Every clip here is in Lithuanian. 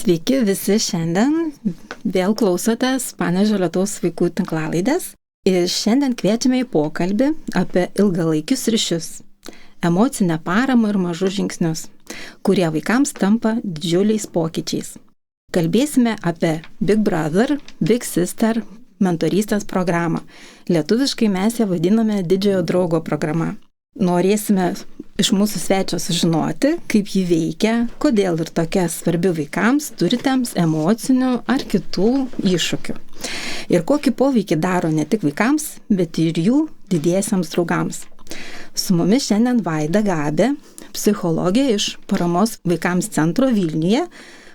Sveiki visi šiandien. Vėl klausotės Panevėžio Lietaus vaikų tinklalaidės. Ir šiandien kviečiame į pokalbį apie ilgalaikius ryšius, emocinę paramą ir mažus žingsnius, kurie vaikams tampa didžiuliais pokyčiais. Kalbėsime apie Big Brother, Big Sister mentorystės programą. Lietuviškai mes ją vadiname didžiojo draugo programa. Norėsime iš mūsų svečio sužinoti, kaip ji veikia, kodėl ir tokia svarbi vaikams, turintiems emocinių ar kitų iššūkių. Ir kokį poveikį daro ne tik vaikams, bet ir jų didiesiems draugams. Su mumis šiandien Vaida Gabė, psichologė iš Paramos vaikams centro Vilniuje,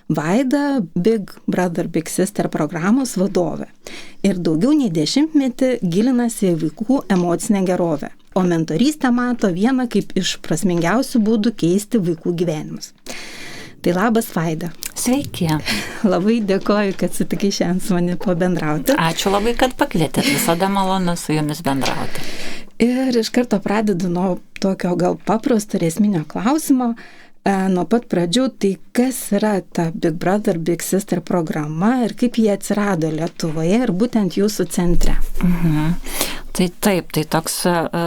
Vaida Big Brother, Big Sister programos vadovė. Ir daugiau nei 10 metų gilinasi į vaikų emocinę gerovę. O mentorystę mato vieną kaip iš prasmingiausių būdų keisti vaikų gyvenimus. Tai labas, Vaida. Sveiki. Labai dėkoju, kad sutikai šiandien su manimi pabendrauti. Ačiū labai, kad pakvietėt. Visada malonu su jumis bendrauti. Ir iš karto pradedu nuo tokio gal paprasto ir esminio klausimo. Nuo pat pradžių, tai kas yra ta Big Brother, Big Sister programa ir kaip jie atsirado Lietuvoje ir būtent jūsų centre? Tai taip, tai toks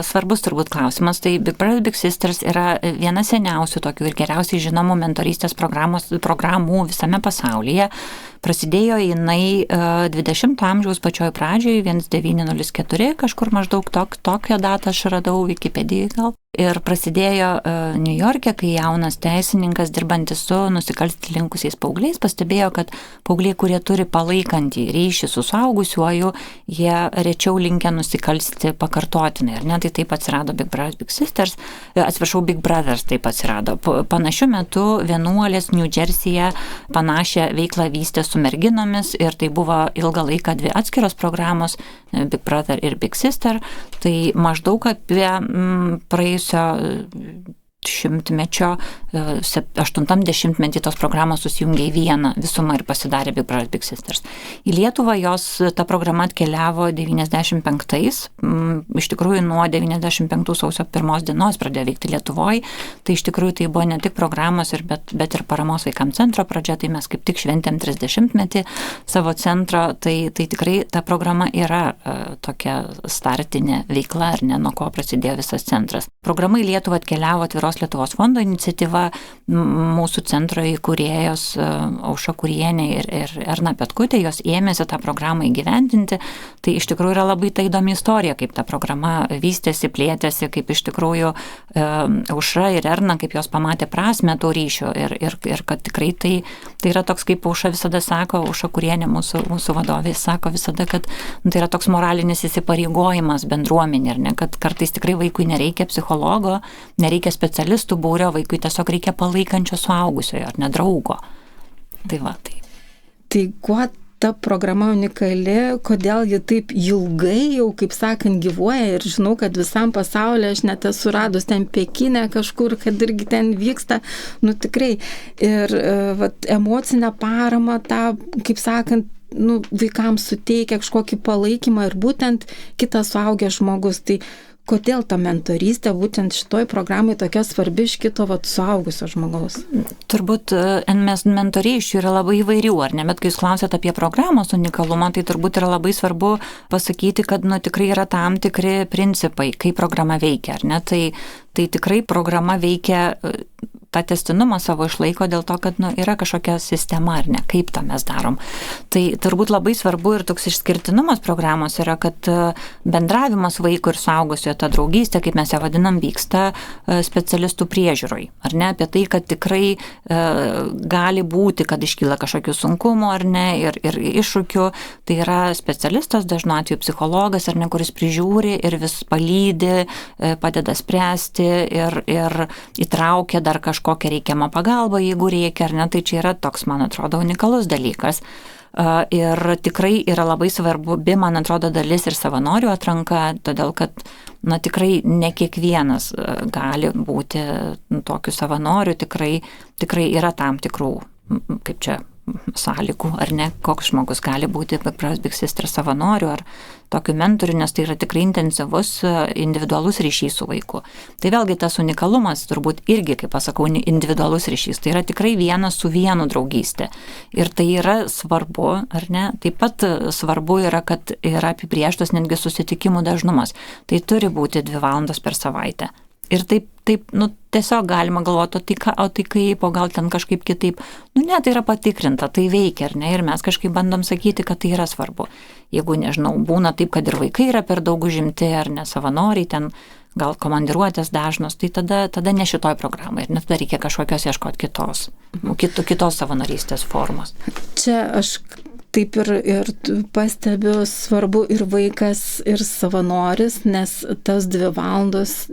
svarbus turbūt klausimas. Tai Big Brother, Big Sisters yra viena seniausių tokių ir geriausiai žinomų mentorystės programų visame pasaulyje. Prasidėjo jinai 20 amžiaus pačioj pradžioj, 1904, kažkur maždaug tokią datą aš radau Wikipedijai gal. Ir prasidėjo New York'e, kai jaunas teisininkas dirbantis su nusikalsti linkusiais paaugliais pastebėjo, kad paaugliai, kurie turi palaikantį ryšį su suaugusiuoju, jie rečiau linkę nusikalsti pakartotinai. Ne? Tai taip atsirado Big Brothers, Big Sisters, Big Brothers taip atsirado. Panašiu metu vienuolės New Jersey'e panašią veiklą vystė su merginomis ir tai buvo ilgą laiką dvi atskiros programos, Big Brother ir Big Sister. Tai maždaug apie praėjusio šimtmečio, 80-metį tos programos susijungė į vieną visumą ir pasidarė Big Brother, Big Sisters. Į Lietuvą ta programa atkeliavo 95-ais, iš tikrųjų nuo 95 sausio 1 dienos pradėjo veikti Lietuvoje, tai iš tikrųjų tai buvo ne tik programos, bet ir Paramos vaikams centro pradžia, tai mes kaip tik šventėm 30-metį savo centro, tai tikrai ta programa yra tokia startinė veikla, ar ne, nuo ko prasidėjo visas centras. Programa į Lietuvą atkeliavo Atviros Lietuvos fondo iniciatyva, mūsų centro įkūrėjos Aušra Kurienė ir Erna Petkutė, jos ėmėsi tą programą įgyvendinti. Tai iš tikrųjų yra labai ta įdomi istorija, kaip ta programa vystėsi, plėtėsi, kaip iš tikrųjų Aušra ir Erna, kaip jos pamatė prasmę to ryšio ir kad tikrai tai yra toks, kaip Aušra visada sako, Aušra Kurienė, mūsų vadovė, sako visada, kad tai yra toks moralinis įsipareigojimas bendruomenė, ar ne, kad kartais tikrai vaikui nereikia psichologo, nereikia specialistų būrio, vaikui tiesiog reikia palaikančio suaugusiojo ar ne draugo. Tai kuo ta programa unikali, kodėl ji taip ilgai jau, kaip sakant, gyvuoja ir žinau, kad visam pasaulyje, aš net esu radus ten Pekine kažkur, kad irgi ten vyksta, tikrai. Ir emocinę paramą tą, kaip sakant, vaikams suteikia kažkokį palaikymą ir būtent kitas suaugęs žmogus. Tai kodėl ta mentorystė būtent šitoj programai tokia svarbi iš kito suaugusio žmogaus? Turbūt mentorysčių yra labai įvairių, ar ne? Bet kai jūs klausėt apie programos unikalumą, tai turbūt yra labai svarbu pasakyti, kad tikrai yra tam tikri principai, kaip programa veikia, ar ne? Tai tikrai programa veikia, tą testinumą savo išlaiko dėl to, kad yra kažkokia sistema, ar ne, kaip tą mes darom. Tai turbūt labai svarbu ir toks išskirtinumas programos yra, kad bendravimas vaiko ir suaugusiojo, ta draugystė, kaip mes ją vadinam, vyksta specialistų priežiūroj. Ar ne, apie tai, kad tikrai gali būti, kad iškyla kažkokių sunkumų, ar ne, ir iššūkių. Tai yra specialistas, dažnu atveju psichologas, ar ne, kuris prižiūri ir vis palydi, padeda spręsti ir įtraukia dar kažkokią reikiamą pagalbą, jeigu reikia, ar ne, tai čia yra toks, man atrodo, unikalus dalykas. Ir tikrai yra labai svarbi, man atrodo, dalis ir savanorių atranka, todėl kad, tikrai ne kiekvienas gali būti tokiu savanoriu, tikrai yra tam tikrų, kaip čia sąlygų, ar ne, koks žmogus gali būti Big Brothers Big Sisters savanoriu ar tokiu mentoriu, nes tai yra tikrai intensyvus individualus ryšys su vaiku. Tai vėlgi tas unikalumas turbūt irgi, kaip pasakau, individualus ryšys, tai yra tikrai vienas su vienu draugystė. Ir tai yra svarbu, ar ne? Taip pat svarbu yra, kad yra apibrėžtas netgi susitikimų dažnumas. Tai turi būti 2 valandos per savaitę. Ir taip, tiesiog galima galvoti, o tai kaip, o gal ten kažkaip kitaip. Ne, tai yra patikrinta, tai veikia, ar ne? Ir mes kažkaip bandom sakyti, kad tai yra svarbu. Jeigu, nežinau, būna taip, kad ir vaikai yra per daug užimti, ar ne savanoriai, ten gal komandiruotės dažnos, tai tada ne šitoj programai. Ir net tada reikia kažkokios ieškoti kitos savanorystės formos. Čia aš taip ir pastebiu, svarbu ir vaikas, ir savanoris, nes tas 2 valandos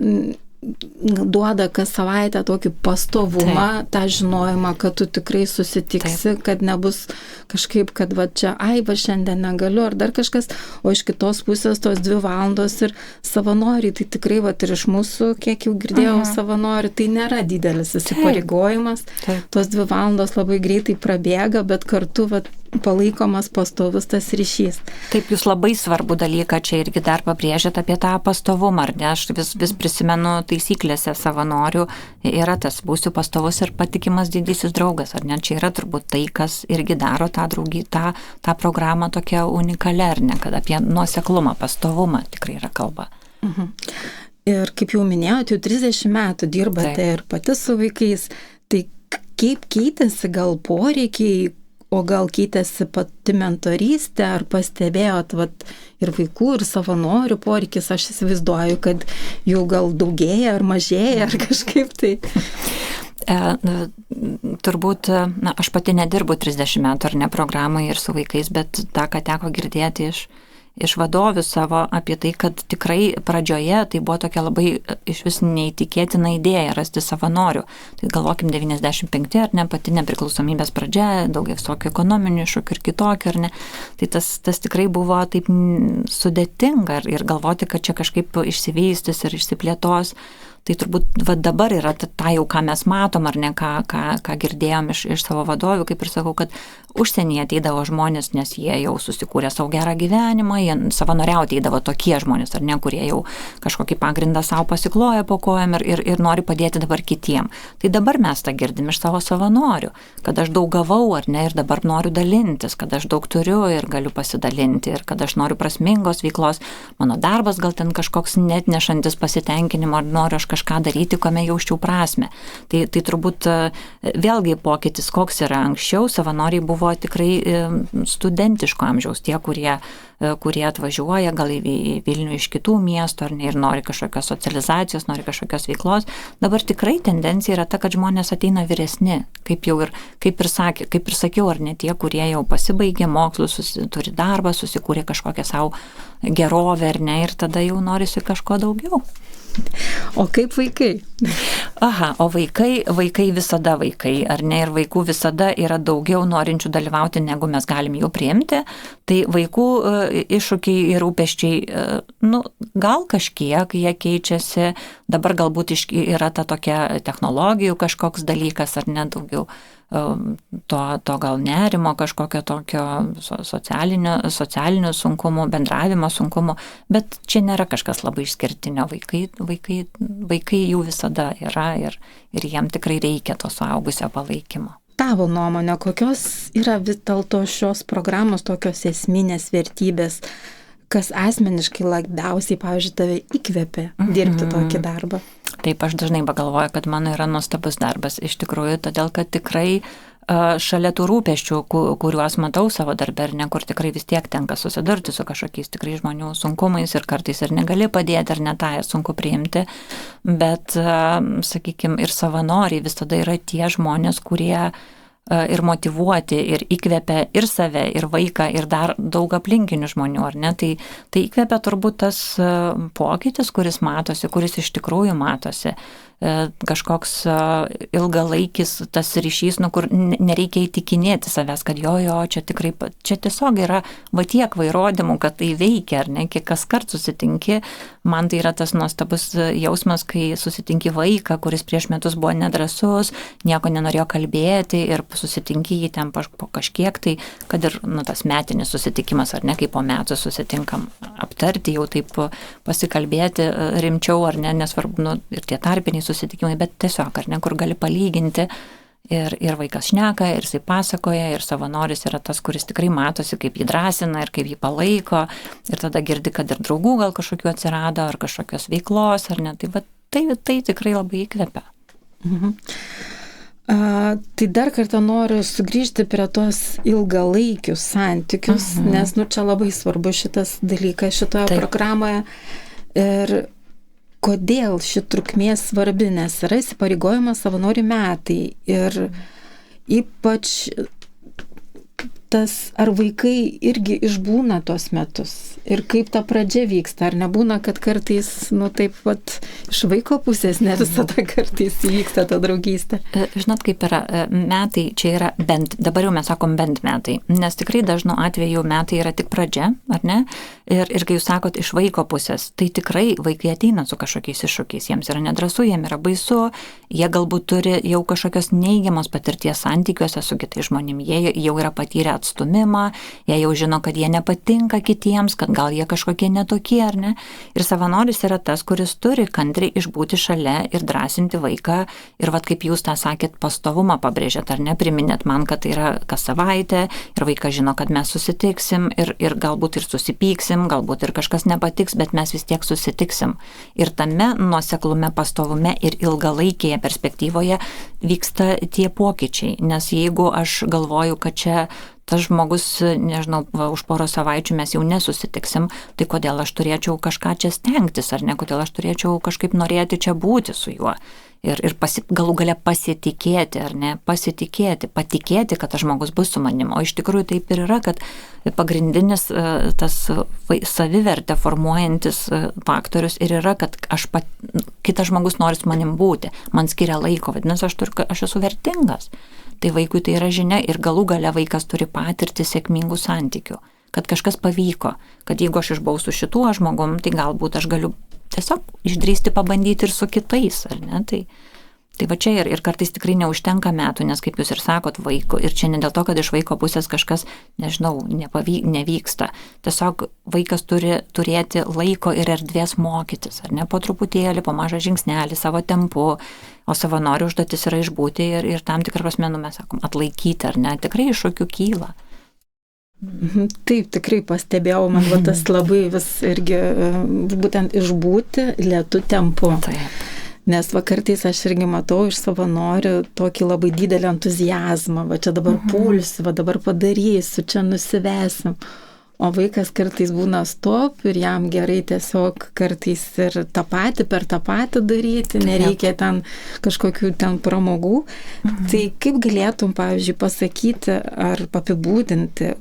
duoda kas savaitę tokį pastovumą, tą žinojimą, kad tu tikrai susitiksi, kad nebus kažkaip, kad čia, šiandien negaliu, ar dar kažkas, o iš kitos pusės tos 2 valandos ir savanoriai, tai tikrai ir iš mūsų, kiek jau girdėjau, savanorių, tai nėra didelis įsipareigojimas, tos 2 valandos labai greitai prabėga, bet kartu palaikomas pastovus tas ryšys. Taip, jūs labai svarbų dalyką čia irgi dar pabrėžėt apie tą pastovumą, ar ne? Aš vis prisimenu taisyklėse savanorių, yra tas būsiu pastovus ir patikimas didysis draugas, ar ne? Čia yra turbūt tai, kas irgi daro tą programą tokią unikalią, ar ne? Kad apie nuoseklumą, pastovumą tikrai yra kalba. Ir kaip jau minėjote, jau 30 metų dirbate ir pati su vaikais, tai kaip keitėsi gal poreikiai, o gal keitėsi pati mentorystė, ar pastebėjot ir vaikų, ir savanorių poreikis, aš įsivaizduoju, kad jų gal daugėja, ar mažėja, ar kažkaip tai. Turbūt, aš pati nedirbu 30 metų ar ne programai ir su vaikais, bet tą, ką teko girdėti iš vadovių savo apie tai, kad tikrai pradžioje tai buvo tokia labai iš vis neįtikėtina idėja rasti savanorių. Tai galvokim 95, ar ne, pati nepriklausomybės pradžia, daug visokių ekonominių iššūkių ir kitokių, ar ne. Tai tas tikrai buvo taip sudėtinga ir galvoti, kad čia kažkaip išsivystys ir išsiplėtos. Tai turbūt dabar yra ta jau, ką mes matom, ar ne, ką girdėjom iš savo vadovių, kaip ir sakau, kad užsienyje ateidavo žmonės, nes jie jau susikūrė savo gerą gyvenimą, jie savanoriauti ateidavo tokie žmonės, ar ne, kurie jau kažkokį pagrindą savo pasikloja po kojam ir nori padėti dabar kitiem. Tai dabar mes tą girdim iš savo savanorių, kad aš daug gavau, ar ne, ir dabar noriu dalintis, kad aš daug turiu ir galiu pasidalinti, ir kad aš noriu prasmingos veiklos, mano darbas gal ten kažkoks net nešantis pasitenkinimo, ar noriu aš kažką daryti, kame jausčiau prasme. Tai turbūt vėlgi pokytis, koks yra anksčiau, savanoriai buvo tikrai studentiško amžiaus, tie, kurie atvažiuoja gal į Vilnių iš kitų miestų, ar ne, ir nori kažkokios socializacijos, nori kažkokios veiklos. Dabar tikrai tendencija yra ta, kad žmonės ateina vyresni, kaip ir sakiau, ar ne, tie, kurie jau pasibaigė mokslus, turi darbą, susikūrė kažkokią savo gerovę, ar ne, ir tada jau norisi kažko daugiau. O kaip vaikai? O vaikai visada vaikai, ar ne, ir vaikų visada yra daugiau norinčių dalyvauti, negu mes galim jų priimti. Tai vaikų iššūkiai ir rūpesčiai, gal kažkiek jie keičiasi, dabar galbūt yra ta tokia technologijų kažkoks dalykas, ar ne, daugiau to gal nerimo, kažkokio tokio socialinių sunkumų, bendravimo sunkumų, bet čia nėra kažkas labai išskirtinio. Vaikai jų visada yra ir jiem tikrai reikia to suaugusio palaikymo. Tavo nuomonė, kokios yra vis dėlto šios programos tokios esminės vertybės, kas asmeniškai labiausiai, pavyzdžiui, tave įkvėpė dirbti tokį darbą? Taip, aš dažnai pagalvoju, kad mano yra nuostabus darbas iš tikrųjų, todėl kad tikrai šalia tų rūpesčių, kuriuos matau savo darbe, ar ne, kur tikrai vis tiek tenka susidurti su kažkokiais tikrai žmonių sunkumais ir kartais ir negali padėti, ar ne tą sunku priimti, bet, sakykime, ir savanoriai visada yra tie žmonės, kurie ir motyvuoti, ir įkvepia ir save, ir vaiką, ir dar daug aplinkinių žmonių, ar ne? Tai įkvepia turbūt tas pokytis, kuris matosi, kuris iš tikrųjų matosi. kažkoks ilgalaikis tas ryšys, kur nereikia įtikinėti savęs, kad jo, čia tikrai, čia tiesiog yra tiek įrodymų, kad tai veikia, ar ne, kiek kas kart susitinki. Man tai yra tas nuostabus jausmas, kai susitinki vaiką, kuris prieš metus buvo nedrąsus, nieko nenorėjo kalbėti ir susitinki jį ten po kažkiek, tai kad ir tas metinis susitikimas, ar ne, kai po metų susitinkam aptarti, jau taip pasikalbėti rimčiau, ar ne, nesvarbu, ir tie tarpiniai susitikimai, bet tiesiog, ar ne, kur gali palyginti ir vaikas šneka, ir jisai pasakoja, ir savanoris yra tas, kuris tikrai matosi, kaip jį drąsina ir kaip jį palaiko, ir tada girdi, kad ir draugų gal kažkokių atsirado, ar kažkokios veiklos, ar ne, tai tikrai labai įkvepia. Tai dar kartą noriu sugrįžti prie tos ilgalaikius santykius, nes čia labai svarbu šitas dalykas šitoje programoje. Ir kodėl ši trukmė svarbi, nes yra įsipareigojimas savanorių metai ir ypač tas, ar vaikai irgi išbūna tos metus ir kaip ta pradžia vyksta, ar nebūna, kad kartais, taip iš vaiko pusės ne visada kartais vyksta ta draugystė. Žinot, kaip yra, metai čia yra bent, dabar jau mes sakom bent metai, nes tikrai dažnu atveju metai yra tik pradžia, ar ne? Ir kai jūs sakot iš vaiko pusės, tai tikrai vaikai ateina su kažkokiais iššūkiais, jiems yra nedrąsu, jiems yra baisu, jie galbūt turi jau kažkokios neigiamos patirties santykiuose su kitais žmonėmis, jie jau yra patyrę atstumimą, jie jau žino, kad jie nepatinka kitiems, kad gal jie kažkokie netokie, ar ne? Ir savanoris yra tas, kuris turi kantriai išbūti šalia ir drąsinti vaiką. Ir kaip jūs tą sakėt, pastovumą pabrėžėt, ar ne? Priminėt man, kad tai yra kas savaitę ir vaikas žino, kad mes susitiksim ir galbūt ir susipyksim, galbūt ir kažkas nepatiks, bet mes vis tiek susitiksim. Ir tame nuoseklume, pastovume ir ilgalaikėje perspektyvoje vyksta tie pokyčiai. Nes jeigu aš galvoju, kad čia tas žmogus, nežinau, už poros savaičių mes jau nesusitiksim, tai kodėl aš turėčiau kažką čia stengtis, ar ne, kodėl aš turėčiau kažkaip norėti čia būti su juo. Ir galų gale pasitikėti, ar ne, patikėti, kad tas žmogus bus su manim. O iš tikrųjų taip ir yra, kad pagrindinis tas savivertę formuojantis faktorius ir yra, kad kitas žmogus nori su manim būti, man skiria laiko, vadinasi, aš esu vertingas. Tai vaikui tai yra žinia ir galų gale vaikas turi patirti sėkmingų santykių, kad kažkas pavyko, kad jeigu aš išbausiu šituo žmogum, tai galbūt aš galiu tiesiog išdrįsti pabandyti ir su kitais, ar ne? Tai va čia ir kartais tikrai neužtenka metų, nes kaip jūs ir sakot, vaiko, ir čia ne dėl to, kad iš vaiko pusės kažkas, nežinau, nevyksta. Tiesiog vaikas turi turėti laiko ir erdvės mokytis, ar ne, po truputėlį, po mažą žingsnelį, savo tempu, o savanorių užduotis yra išbūti ir tam tikrą prasme, mes sakom, atlaikyti, ar ne, tikrai iššūkių kyla. Taip, tikrai pastebėjau, man tas labai vis irgi būtent išbūti lėtu tempu. Taip. Nes kartais aš irgi matau iš savanorių tokį labai didelį entuziazmą, čia dabar pulsiu, dabar padarysiu, čia nusivesim. O vaikas kartais būna stop ir jam gerai tiesiog kartais ir per tą patį daryti, nereikia ten kažkokių ten pramogų. Tai kaip galėtum, pavyzdžiui, pasakyti ar apibūdinti,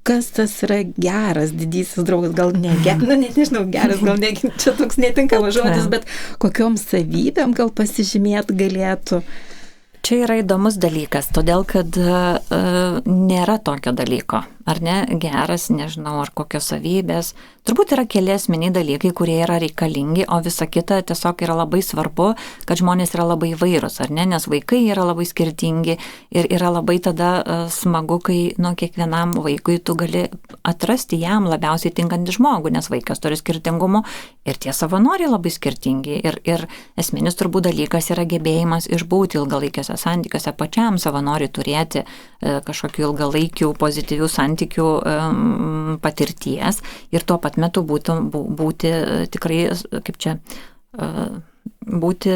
kas tas yra geras didysis draugas, gal nežinau, geras, gal ne, čia toks netinkamas žodis, bet kokiom savybėm gal pasižymėt galėtų? Čia yra įdomus dalykas, todėl kad nėra tokio dalyko. Ar ne, geras, nežinau, ar kokios savybės. Turbūt yra keli esminiai dalykai, kurie yra reikalingi, o visa kita tiesiog yra labai svarbu, kad žmonės yra labai įvairūs, ar ne, nes vaikai yra labai skirtingi ir yra labai tada smagu, kai kiekvienam vaikui tu gali atrasti jam labiausiai tinkantį žmogų, nes vaikas turi skirtingumų ir tie savanoriai labai skirtingi. Ir esminis turbūt dalykas yra gebėjimas išbūti ilgalaikiuose santykiuose, pačiam savanoriui turėti kažkokių ilgalaikių pozityvių santykių patirties ir tuo pat metu būti tikrai, kaip čia, būti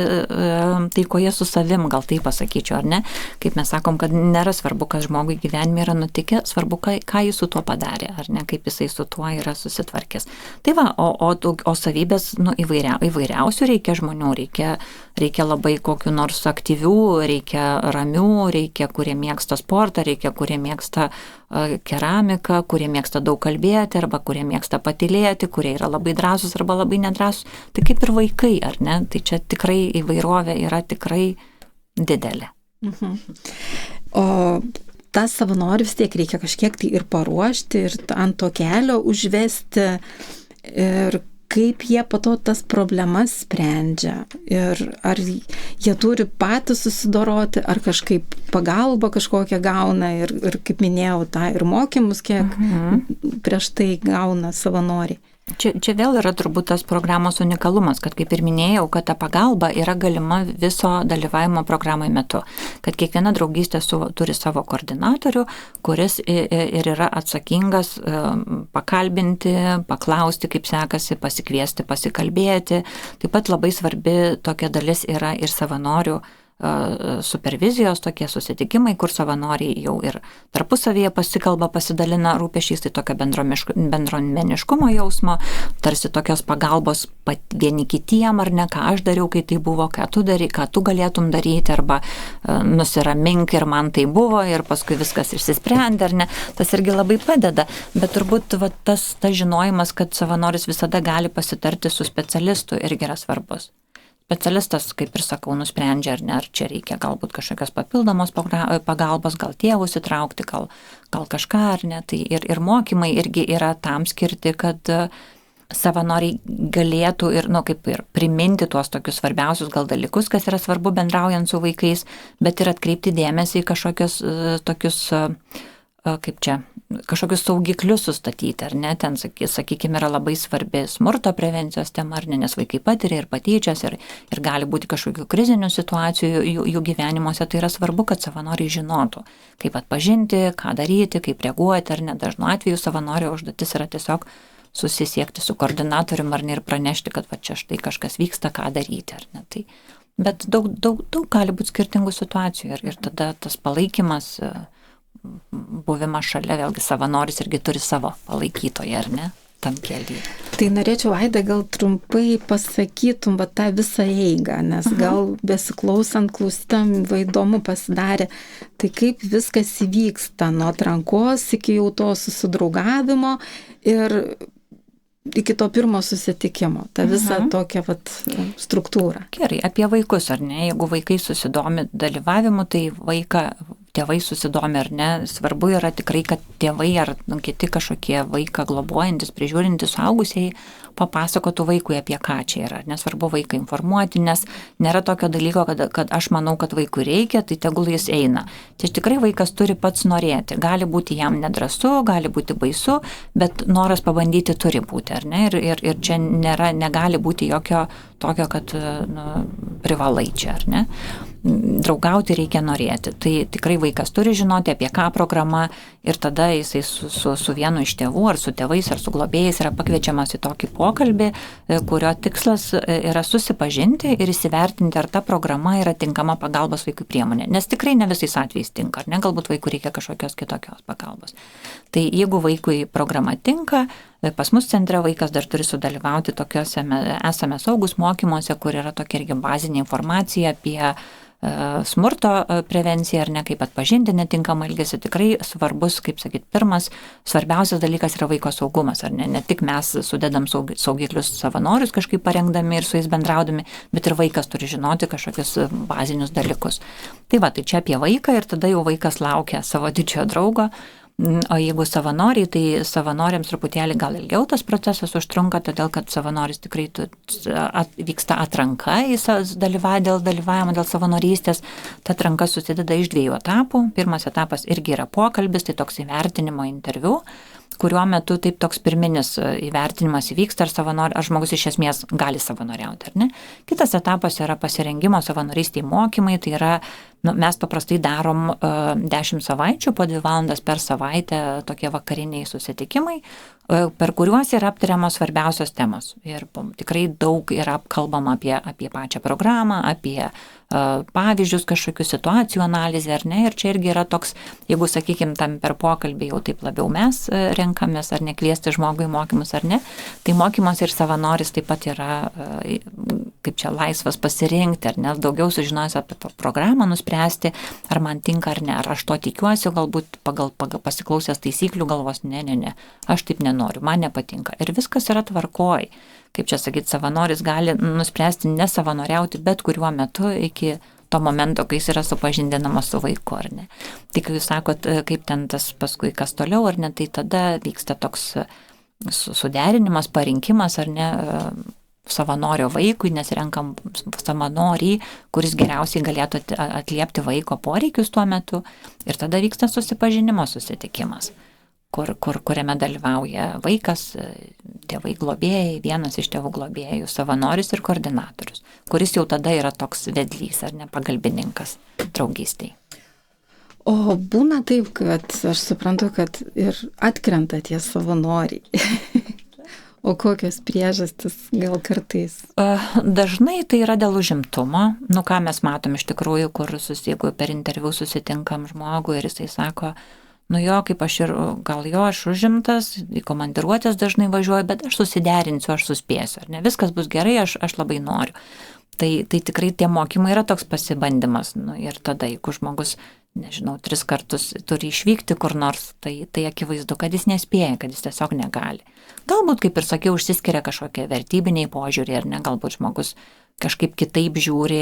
taikoje su savim, gal taip pasakyčiau, ar ne? Kaip mes sakom, kad nėra svarbu, kas žmogui gyvenime yra nutikę, svarbu, ką jis su tuo padarė, ar ne, kaip jisai su tuo yra susitvarkęs. Tai va, o savybės, įvairiausių reikia žmonių, reikia labai kokių nors aktyvių, reikia ramių, reikia, kurie mėgsta sportą, reikia, kurie mėgsta keramiką, kurie mėgsta daug kalbėti, arba kurie mėgsta patylėti, kurie yra labai drąsūs arba labai nedrąsūs. Tai kaip ir vaikai, ar ne? Tai čia čia tikrai įvairovė yra tikrai didelė. O tą savanorių vis tiek reikia kažkiek tai ir paruošti, ir ant to kelio užvesti, ir kaip jie po to tas problemas sprendžia, ir ar jie turi patys susidoroti, ar kažkaip pagalbą kažkokią gauna, ir kaip minėjau, tą ir mokymus, kiek prieš tai gauna savanoriai. Čia vėl yra turbūt tas programos unikalumas, kad kaip ir minėjau, kad ta pagalba yra galima viso dalyvavimo programai metu, kad kiekviena draugystė turi savo koordinatorių, kuris ir yra atsakingas pakalbinti, paklausti, kaip sekasi, pasikviesti, pasikalbėti. Taip pat labai svarbi tokia dalis yra ir savanorių supervizijos tokie susitikimai, kur savanoriai jau ir tarpusavyje pasikalba, pasidalina rūpesčiais, tai tokio bendruomeniškumo jausmo, tarsi tokios pagalbos vieni kitiem, ar ne, ką aš dariau, kai tai buvo, ką tu darai, ką tu galėtum daryti, arba nusiramink ir man tai buvo, ir paskui viskas išsisprendė, ar ne, tas irgi labai padeda, bet turbūt tas žinojimas, kad savanoris visada gali pasitarti su specialistu, irgi yra svarbus. Specialistas, kaip ir sakau, nusprendžia, ar ne, ar čia reikia galbūt kažkokios papildomos pagalbos, gal tėvus įtraukti, gal kažką, ar ne. Tai ir mokymai irgi yra tam skirti, kad savanoriai galėtų ir, kaip ir priminti tuos tokius svarbiausius gal dalykus, kas yra svarbu bendraujant su vaikais, bet ir atkreipti dėmesį į kažkokius tokius, kažkokius saugiklius sustatyti, ar ne, ten, sakykime, yra labai svarbi smurto prevencijos tema, ar ne, nes vaikai patiria ir patyčias, ir gali būti kažkokių krizinių situacijų jų gyvenimuose, tai yra svarbu, kad savanoriai žinotų, kaip atpažinti, ką daryti, kaip reaguoti, ar ne, dažnu atveju savanorio užduotis yra tiesiog susisiekti su koordinatorium, ar ne, ir pranešti, kad čia štai kažkas vyksta, ką daryti, ar ne, tai, bet daug gali būti skirtingų situacijų, ir tada tas palaikymas, buvimas šalia, vėlgi savanoris irgi turi savo palaikytoją, ar ne, tam kelyje. Tai norėčiau, Aida, gal trumpai pasakytum tą visą eigą, nes gal besiklausant klausytam įdomu pasidarė, tai kaip viskas įvyksta nuo atrankos iki jau to susidraugavimo ir iki to pirmo susitikimo, ta visa tokia struktūra. Gerai, apie vaikus, ar ne, jeigu vaikai susidomi dalyvavimu, tai tėvai susidomi, ar ne, svarbu yra tikrai, kad tėvai ar kiti kažkokie vaiką globojantis, prižiūrintis suaugusieji papasakotų vaikui, apie ką čia yra. Nesvarbu vaiką informuoti, nes nėra tokio dalyko, kad aš manau, kad vaikui reikia, tai tegul jis eina. Čia tikrai vaikas turi pats norėti. Gali būti jam nedrąsu, gali būti baisu, bet noras pabandyti turi būti, ar ne? Ir čia negali būti jokio tokio, kad privalai čia, ar ne? Draugauti reikia norėti. Tai tikrai vaikas turi žinoti, apie ką programa, ir tada jisai su vienu iš tėvų, ar su tėvais, ar su globėjais yra pakviečiamas į tokį pokalbį, kurio tikslas yra susipažinti ir įsivertinti, ar ta programa yra tinkama pagalbos vaikui priemonė. Nes tikrai ne visais atvejais tinka, ar ne, galbūt vaikui reikia kažkokios kitokios pagalbos. Tai jeigu vaikui programa tinka, pas mus centre vaikas dar turi sudalyvauti tokiuose esame saugus mokymuose, kur yra tokia irgi bazinė informacija apie smurto prevenciją, ar ne, kaip atpažinti netinkamą elgesį. Tikrai svarbus, kaip sakyti, pirmas svarbiausias dalykas yra vaiko saugumas, ar ne tik mes sudedam saugiklius savanorius kažkaip parengdami ir su jais bendraudami, bet ir vaikas turi žinoti kažkokius bazinius dalykus. Tai čia apie vaiką, ir tada jau vaikas laukia savo didžiojo draugo. O jeigu savanoriai, tai savanoriams truputėlį gal ilgiau tas procesas užtrunka, todėl kad savanoris tikrai vyksta atranka dėl dalyvavimo, dėl savanorystės. Ta atranka susideda iš 2 etapų. Pirmas etapas irgi yra pokalbis, tai toks įvertinimo interviu, kuriuo metu taip toks pirminis įvertinimas įvyksta, ar žmogus iš esmės gali savanoriauti, ar ne. Kitas etapas yra pasirengimo savanorystei mokymai, tai yra, mes paprastai darom 10 savaičių, po 2 valandas per savaitę tokie vakariniai susitikimai, per kuriuos yra aptariamos svarbiausios temos. Ir tikrai daug yra kalbama apie pačią programą, apie pavyzdžius, kažkokių situacijų analizę, ar ne. Ir čia irgi yra toks, jeigu, sakykime, tam per pokalbį jau taip labiau mes renkamės, ar ne, kviesti žmogui mokymus, ar ne, tai mokymas ir savanoris taip pat yra kaip čia laisvas pasirinkti, ar ne, daugiau sužinojęs apie programą nuspręsti, ar man tinka ar ne, ar aš to tikiuosi, galbūt pagal pasiklausęs taisyklių galvos, ne, aš taip nenoriu, man nepatinka. Ir viskas yra tvarkoj. Kaip čia sakyti, savanoris gali nuspręsti nesavanoriauti bet kuriuo metu iki to momento, kai jis yra supažindinamas su vaiku, ar ne. Tai kai jūs sakot, kaip ten tas paskui kas toliau, ar ne, tai tada vyksta toks suderinimas, parinkimas, ar ne, savanorio vaikui, nes renkam savanorį, kuris geriausiai galėtų atliepti vaiko poreikius tuo metu. Ir tada vyksta susipažinimo susitikimas, kuriame dalyvauja vaikas, tėvai globėjai, vienas iš tėvų globėjų, savanoris ir koordinatorius, kuris jau tada yra toks vedlys ar ne, pagalbininkas draugystėj. O būna taip, kad aš suprantu, kad ir atkrenta tie savanoriai. O kokios priežastis gal kartais? Dažnai tai yra dėl užimtumo. Ką mes matom iš tikrųjų, jeigu per interviu susitinkam žmogų ir jisai sako, kaip aš užimtas, į komandiruotės dažnai važiuoju, bet aš susiderinsiu, aš suspėsiu, ar ne, viskas bus gerai, aš labai noriu. Tai tikrai tie mokymai yra toks pasibandymas. Ir tada, jeigu žmogus, 3 kartus turi išvykti kur nors, tai akivaizdu, kad jis nespėja, kad jis tiesiog negali. Galbūt, kaip ir sakiau, užsiskiria kažkokie vertybiniai požiūriai, ar ne, galbūt žmogus kažkaip kitaip žiūri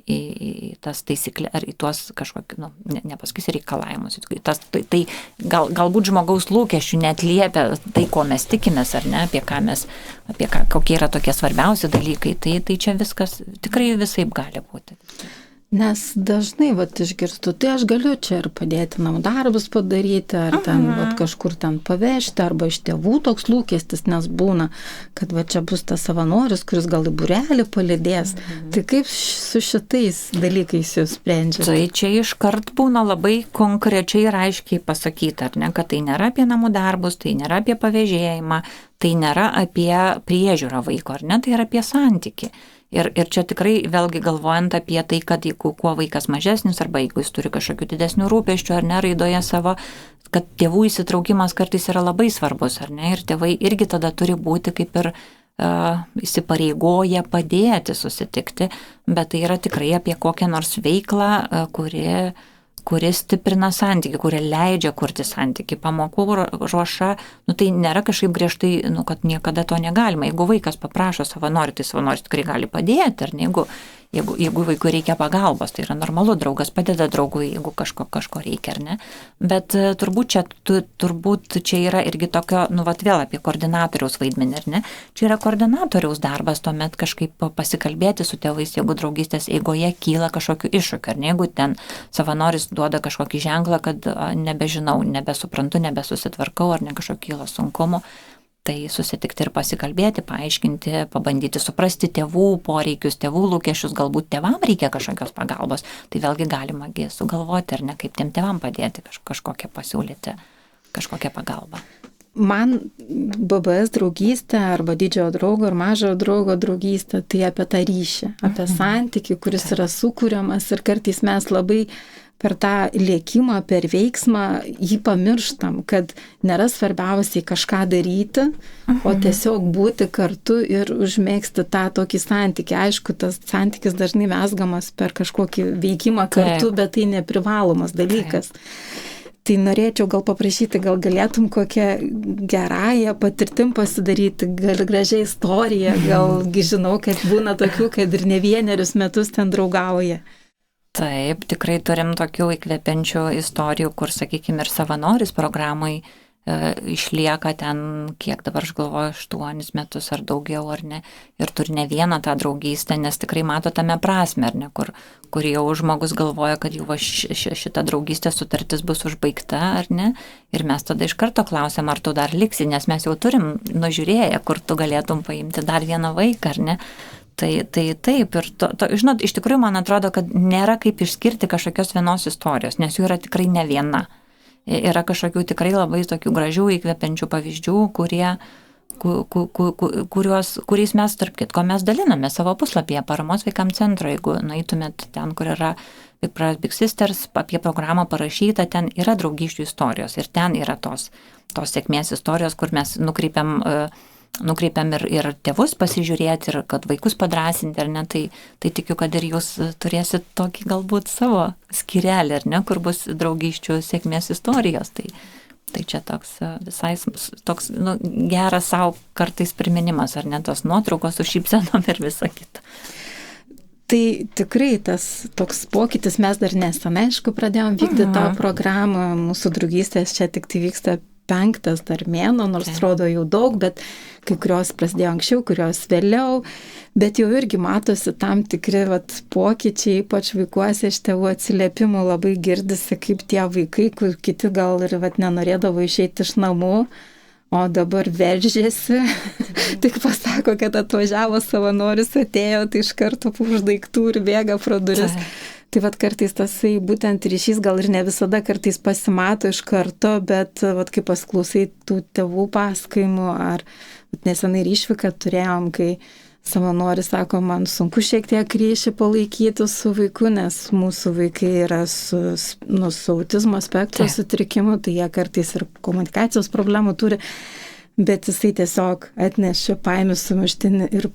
į tas taisyklės, ar į tuos kažkokį, nepasakysiu reikalavimus. Tai galbūt žmogaus lūkesčių neatliepia tai, ko mes tikimės, ar ne, kokie yra tokie svarbiausi dalykai. Tai čia viskas tikrai visaip gali būti. Nes dažnai išgirstu, tai aš galiu čia ir padėti namų darbus padaryti, ar ten kažkur ten pavežti, arba iš tėvų toks lūkestis, nes būna, kad čia bus tas savanoris, kuris gal į būrelį palydės. Tai kaip su šitais dalykais jūs sprendžiate? Tai čia iškart būna labai konkrečiai ir aiškiai pasakyti, ar ne, kad tai nėra apie namų darbus, tai nėra apie pavėžėjimą, tai nėra apie priežiūrą vaiko, ar ne, tai yra apie santykį. Ir čia tikrai vėlgi galvojant apie tai, kad jeigu kuo vaikas mažesnis arba jeigu jis turi kažkokių didesnių rūpesčių ar ne raidoje savo, kad tėvų įsitraukimas kartais yra labai svarbus, ar ne, ir tėvai irgi tada turi būti kaip ir įsipareigoję padėti susitikti, bet tai yra tikrai apie kokią nors veiklą, kuri stiprina santykį, kuri leidžia kurti santykį. Pamokų ruoša, tai nėra kažkaip griežtai, kad niekada to negalima. Jeigu vaikas paprašo savanorių, tai savanoris tikrai gali padėti, ar ne, jeigu vaikui reikia pagalbos, tai yra normalu, draugas padeda draugui, jeigu kažko reikia, ar ne. Bet turbūt čia yra irgi tokio, vėl apie koordinatoriaus vaidmenį, ar ne. Čia yra koordinatoriaus darbas, tuomet kažkaip pasikalbėti su tėvais, jeigu draugystės eigoje kyla kažkokiu iššūkiu, ar ne, jeigu ten savanoris duoda kažkokį ženklą, kad nebežinau, nebesuprantu, nebesusitvarkau, ar ne kažkokio kyla sunkumu. Tai susitikti ir pasikalbėti, paaiškinti, pabandyti suprasti tėvų poreikius, tėvų lūkesčius, galbūt tėvam reikia kažkokios pagalbos. Tai vėlgi galima sugalvoti, ar ne, kaip tiem tėvam padėti kažkokią pasiūlyti, kažkokią pagalbą. Man BBS draugystė arba didžiojo draugo ir mažojo draugo draugystė, tai apie tą ryšį, apie santykį, kuris yra sukūriamas ir kartais mes labai per tą lėkimą, per veiksmą jį pamirštam, kad nėra svarbiausiai kažką daryti, o tiesiog būti kartu ir užmėgsti tą tokį santykį. Aišku, tas santykis dažnai mesgamas per kažkokį veikimą kartu, bet tai neprivalomas dalykas. Tai norėčiau gal paprašyti, gal galėtum kokią gerąją patirtim pasidaryti, gal gražią istoriją, gal žinau, kad būna tokių, kad ir ne vienerius metus ten draugauja. Taip, tikrai turim tokių įkvepiančių istorijų, kur, sakykime, ir savanoris programai išlieka ten, kiek dabar aš galvoju, 8 metus ar daugiau, ar ne, ir turi ne vieną tą draugystę, nes tikrai mato tame prasme, ar ne, kur jau žmogus galvoja, kad jau šita draugystės sutartis bus užbaigta, ar ne, ir mes tada iš karto klausiam, ar tu dar liksi, nes mes jau turim nužiūrėję, kur tu galėtum paimti dar vieną vaiką, ar ne. Tai taip, ir žinot, iš tikrųjų man atrodo, kad nėra kaip išskirti kažkokios vienos istorijos, nes jų yra tikrai ne viena. Yra kažkokių tikrai labai tokių gražių įkvepiančių pavyzdžių, kuriais mes, tarp kitko, mes daliname savo puslapyje Paramos vaikams centro. Jeigu nueitumėt ten, kur yra Big Sisters, apie programą parašyta, ten yra draugysčių istorijos ir ten yra tos sėkmės istorijos, kur mes nukreipiam nukreipiam ir tėvus pasižiūrėti, ir kad vaikus padrąsinti, ar ne, tai tikiu, kad ir jūs turėsit tokį galbūt savo skyrelį, ar ne, kur bus draugysčių sėkmės istorijos. Tai čia toks visai toks, geras savo kartais priminimas, ar ne, tos nuotraukos su šypsenom ir visa kita. Tai tikrai tas toks pokytis, mes dar nesame, aišku, pradėjom vykti tą programą, mūsų draugystės čia tik tai vyksta 5 dar mėnuo, nors atrodo jau daug, bet kai kurios prasidėjo anksčiau, kurios vėliau, bet jau irgi matosi tam tikri pokyčiai, ypač vaikuose iš tėvų atsiliepimų labai girdisi, kaip tie vaikai, kur kiti gal ir nenorėdavo išeiti iš namų, o dabar veržėsi, tik pasako, kad atvažiavo savanoris, atėjo, tai iš karto už daiktų ir bėga pro duris. Tai kartais tasai būtent ryšys gal ir ne visada kartais pasimato iš karto, bet kai pasklausai tų tėvų pasakojimų, ar nesenai išvyką turėjom, kai savanoris sako, man sunku šiek tiek ryšį palaikyti su vaiku, nes mūsų vaikai yra su autizmo spektro sutrikimu, tai jie kartais ir komunikacijos problemų turi. Bet jisai tiesiog atnešė, paėmė sumuštinį ir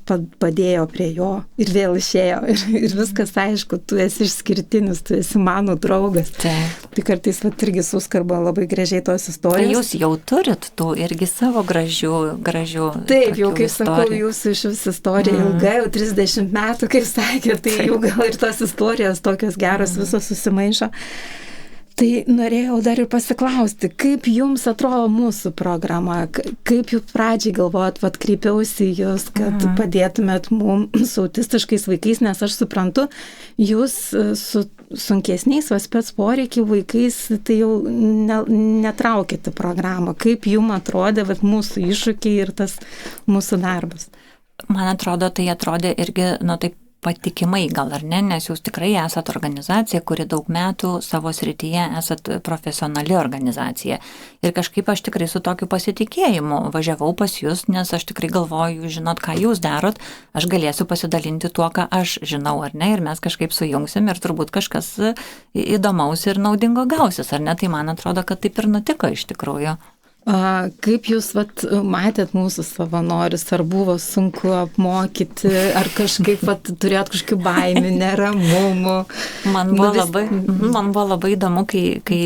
padėjo prie jo ir vėl išėjo. Ir viskas aišku, tu esi išskirtinis, tu esi mano draugas. Tai kartais irgi suskarba labai gražiai tos istorijos. Tai jūs jau turit tų irgi savo gražių. Taip, jau kaip sakau, jūsų iš vis istorija ilga, jau 30 metų, kaip sakė, tai jau gal ir tos istorijos tokios geros visos susimaišo. Tai norėjau dar ir pasiklausti, kaip jums atrodo mūsų programa, kaip jūs pradžiai galvojat, kreipiausi jūs, kad padėtumėt mums su autistiškais vaikais, nes aš suprantu, jūs su sunkesniais spec poreikių vaikais, tai jau netraukėte programą. Kaip jums atrodė mūsų iššūkiai ir tas mūsų darbas? Man atrodo, tai atrodė irgi, taip, patikimai gal ar ne, nes jūs tikrai esat organizacija, kuri daug metų savo srityje esat profesionali organizacija. Ir kažkaip aš tikrai su tokiu pasitikėjimu važiavau pas jūs, nes aš tikrai galvoju, žinot, ką jūs darot, aš galėsiu pasidalinti tuo, ką aš žinau, ar ne, ir mes kažkaip sujungsim ir turbūt kažkas įdomaus ir naudingo gausis, ar ne, tai man atrodo, kad taip ir nutiko iš tikrųjų. Kaip jūs matėt mūsų savanorius, ar buvo sunku apmokyti, ar kažkaip turėjot kažkokių baimių, neramumų? Man buvo labai įdomu, kai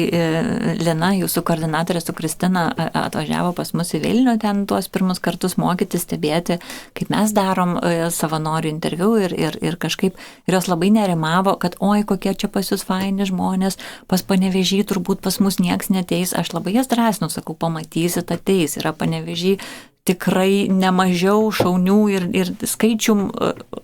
Lina, jūsų koordinatorė su Kristina, atvažiavo pas mus į Vilnių, ten tuos pirmus kartus mokyti, stebėti, kaip mes darom savanorių interviu ir kažkaip, ir jos labai nerimavo, kad oi, kokie čia pas jūs faini žmonės, pas Panevėžį turbūt pas mus nieks neteis, aš labai jas drąsinu, sakau, matysit, ateis, yra Panevėžį tikrai nemažiau šaunių ir skaičium,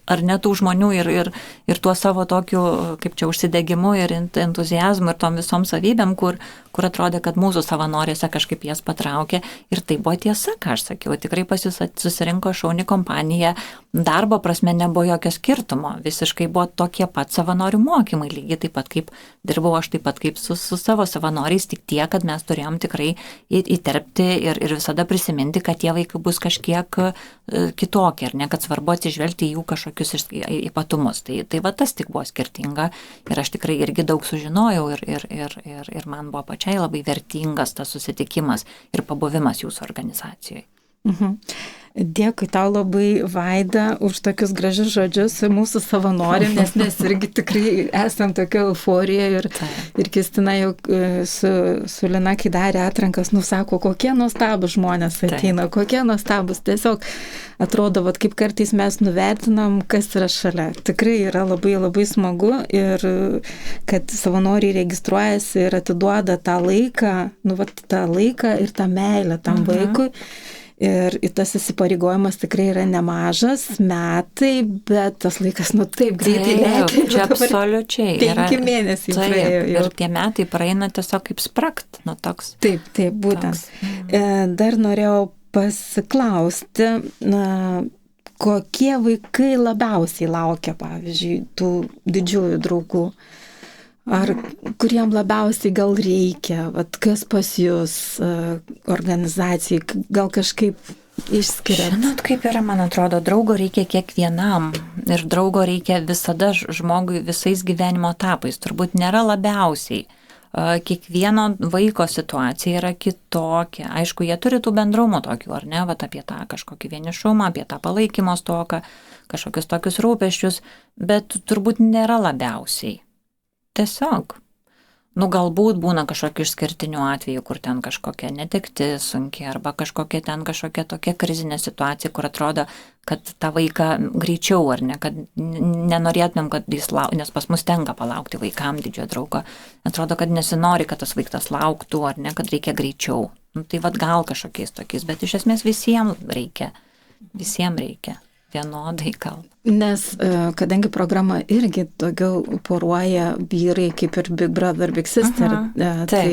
ar netų žmonių ir tuo savo tokiu, kaip čia, užsidegimu ir entuziazmu ir tom visom savybėm, kur atrodė, kad mūsų savanorėse kažkaip jas patraukė. Ir tai buvo tiesa, ką aš sakiau. Tikrai pas jūs susirinko šauni kompanija, darbo prasme nebuvo jokio skirtumo. Visiškai buvo tokie pat savanorių mokymai, lygiai taip pat kaip dirbau aš, taip pat kaip su savo savanoriais, tik tiek, kad mes turėjom tikrai įterpti ir visada prisiminti, kad tie vaikai bus kažkiek kitokie, ar ne, kad svarbu atsižvelgti į jų kažkokius ypatumus. Tai tas tik buvo skirtinga ir aš tikrai irgi daug sužinojau ir man buvo pačiai labai vertingas tas susitikimas ir pabuvimas jūsų organizacijoje. Dėkui tau labai, Vaida, už tokius gražius žodžius mūsų savanoriam, nes mes irgi tikrai esam tokio euforija ir Kristina jau su Lina, kai darė atrankas, sako, kokie nuostabus žmonės ateina, kokie nuostabus. Tiesiog atrodo, kaip kartais mes nuvertinam, kas yra šalia. Tikrai yra labai, labai smagu ir kad savanoriai registruojasi ir atiduoda tą laiką, tą laiką ir tą meilę tam vaikui. Ir tas įsipareigojimas tikrai yra nemažas, metai, bet tas laikas taip greitai lekia. Čia absoliučiai. 5 mėnesiai praėjo. Ir tie metai praeina tiesiog kaip spragt. Toks. Taip, būtent. Dar norėjau pasiklausti, kokie vaikai labiausiai laukia, pavyzdžiui, tų didžiųjų draugų? Ar kuriem labiausiai gal reikia, kas pas jūs organizacijai, gal kažkaip išskiria? Žinot, kaip yra, man atrodo, draugo reikia kiekvienam ir draugo reikia visada žmogui visais gyvenimo etapais, turbūt nėra labiausiai. kiekvieno vaiko situacija yra kitokia. Aišku, jie turi tų bendrumų tokių, ar ne, vat apie tą kažkokį vienišumą, apie tą palaikymo stoką, kažkokius tokius rūpesčius, bet turbūt nėra labiausiai. Tiesiog. Galbūt būna kažkokių išskirtinių atvejų, kur ten kažkokia netektis sunki arba kažkokia tokia krizinė situacija, kur atrodo, kad tą vaiką greičiau, ar ne, kad nenorėtumėm, kad jis nes pas mus tenka palaukti vaikam didžiojo draugo. Atrodo, kad nesinori, kad tas vaikas lauktų, ar ne, kad reikia greičiau. Tai vat gal kažkokiais tokiais, bet iš esmės visiems reikia. Vienodai gal. Nes kadangi programa irgi daugiau poruoja vyrai kaip ir Big Brother, Big Sister, tai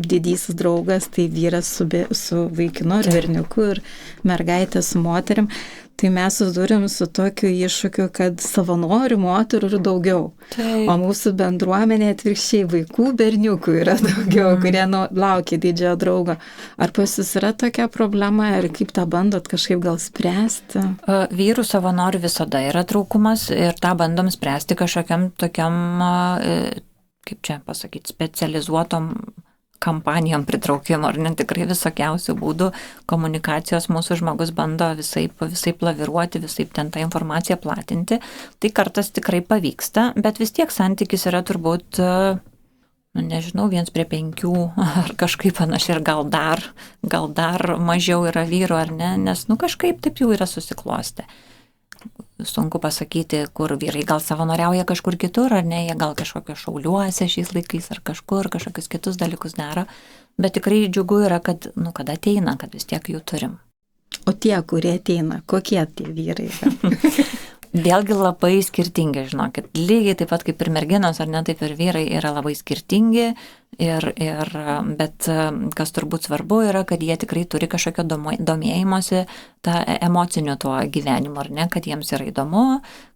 didysis draugas, tai vyras su vaikinu ir berniuku ir mergaitė su moterim, tai mes susidūrėm su tokiu iššūkiu, kad savanorių moterų yra daugiau. Taip. O mūsų bendruomenė atvirkščiai vaikų berniukų yra daugiau, kurie laukia didžiojo draugo. Ar pas jūs yra tokia problema ir kaip tą bandot kažkaip gal spręsti? Vyrų savanorių visada yra trūkumas ir tą bandom spręsti kažkokiam tokiam, kaip čia pasakyti, specializuotom kampanijom pritraukimo, ar ne, tikrai visokiausių būdų komunikacijos mūsų žmogus bando visaip laviruoti, visaip ten tą informaciją platinti. Tai kartais tikrai pavyksta, bet vis tiek santykis yra turbūt, nežinau, 1:5 ar kažkaip panašiai, ir gal dar mažiau yra vyrų, ar ne, nes kažkaip taip jau yra susiklostę. Sunku pasakyti, kur vyrai gal savanoriauja kažkur kitur, ar ne, jie gal kažkokio šauliuose šiais laikais ar kažkokius kitus dalykus daro, bet tikrai džiugu yra, kad, kad ateina, kad vis tiek jų turim. O tie, kurie ateina, kokie tie vyrai yra? Vėlgi labai skirtingi, žinokit, lygiai taip pat kaip ir merginos, ar ne, taip ir vyrai yra labai skirtingi, bet kas turbūt svarbu yra, kad jie tikrai turi kažkokio domėjimosi tą emociniu tuo gyvenimu, ar ne, kad jiems yra įdomu,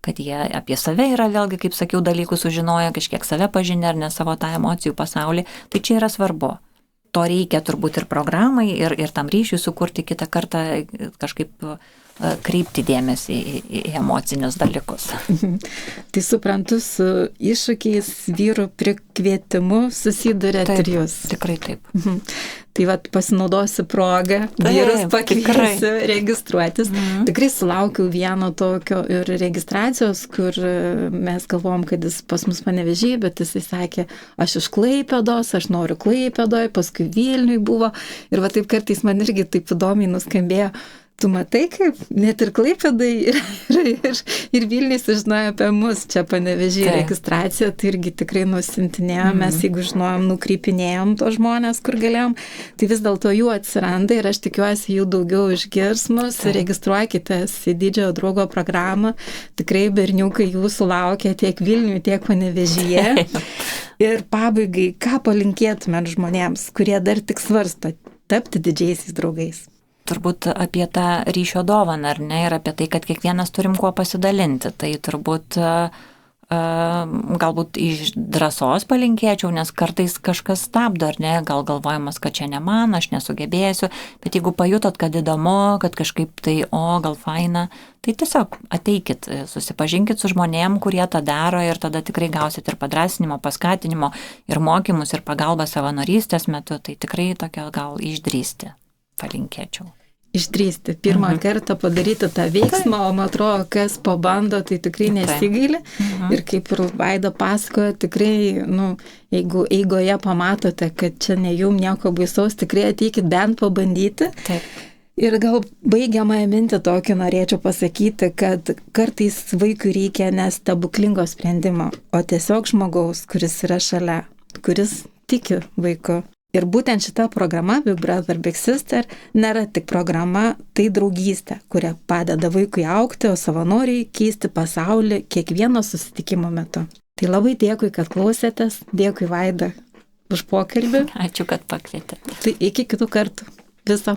kad jie apie save yra vėlgi, kaip sakiau, dalykų sužinoja, kažkiek save pažinę, ar ne, savo tą emocijų pasaulį, tai čia yra svarbu. To reikia turbūt ir programai, ir tam ryšiui sukurti kitą kartą kažkaip kreipti dėmesį į emocinius dalykus. Tai suprantu, su iššūkiais vyrų prikvietimu susidurėt ir jūs. Tikrai taip. Tai pasinaudosiu progą, vyrus pakviesiu registruotis. Tikrai sulaukiau vieno tokio ir registracijos, kur mes galvom, kad jis pas mus Panevėžy, bet jisai sakė, aš iš Klaipėdos, aš noriu Klaipėdoje, paskui Vilniui buvo. Ir taip kartais man irgi taip įdomiai nuskambėjo. Tu matai, kaip net ir Klaipėdai ir Vilnius sužinojo apie mus čia Panevėžy registraciją, tai irgi tikrai nusintinėjom, mes jeigu žinojom, nukrypinėjom to žmonės, kur galėjom, tai vis dėlto jų atsiranda ir aš tikiuosi jų daugiau išgirs mus, registruokitės į didžiojo draugo programą, tikrai berniukai jūsų laukia tiek Vilniuje, tiek Panevėžyje. Ir pabaigai, ką palinkėtumėt žmonėms, kurie dar tik svarsto tapti didžiaisiais draugais? Turbūt apie tą ryšio dovaną, ar ne, ir apie tai, kad kiekvienas turim kuo pasidalinti. Tai turbūt galbūt iš drąsos palinkėčiau, nes kartais kažkas stabdo, ar ne, gal galvojimas, kad čia ne man, aš nesugebėsiu, bet jeigu pajutot, kad įdomu, kad kažkaip tai, gal faina, tai tiesiog ateikit, susipažinkit su žmonėm, kurie tą daro ir tada tikrai gausit ir padrąsinimo, paskatinimo, ir mokymus, ir pagalbą savanorystės metu, tai tikrai tokio gal išdrįsti palinkėčiau. Išdrįsti, pirmą kartą padaryti tą veiksmą, o man atrodo, kas pabando, tai tikrai nesigaili. Ir kaip ir Vaida pasakojo, tikrai, jeigu eigoje pamatote, kad čia ne jum nieko baisaus, tikrai ateikit bent pabandyti. Taip. Ir gal baigiamąją mintį tokį norėčiau pasakyti, kad kartais vaikui reikia ne stebuklingo sprendimo, o tiesiog žmogaus, kuris yra šalia, kuris tiki vaiku. Ir būtent šita programa, Big Brother, Big Sister, nėra tik programa, tai draugystė, kuria padeda vaikui augti, o savanoriai keisti pasaulį kiekvieno susitikimo metu. Tai labai dėkui, kad klausėtės, dėkui Vaida už pokalbį. Ačiū, kad pakvietėte. Tai iki kitų kartų. Viso.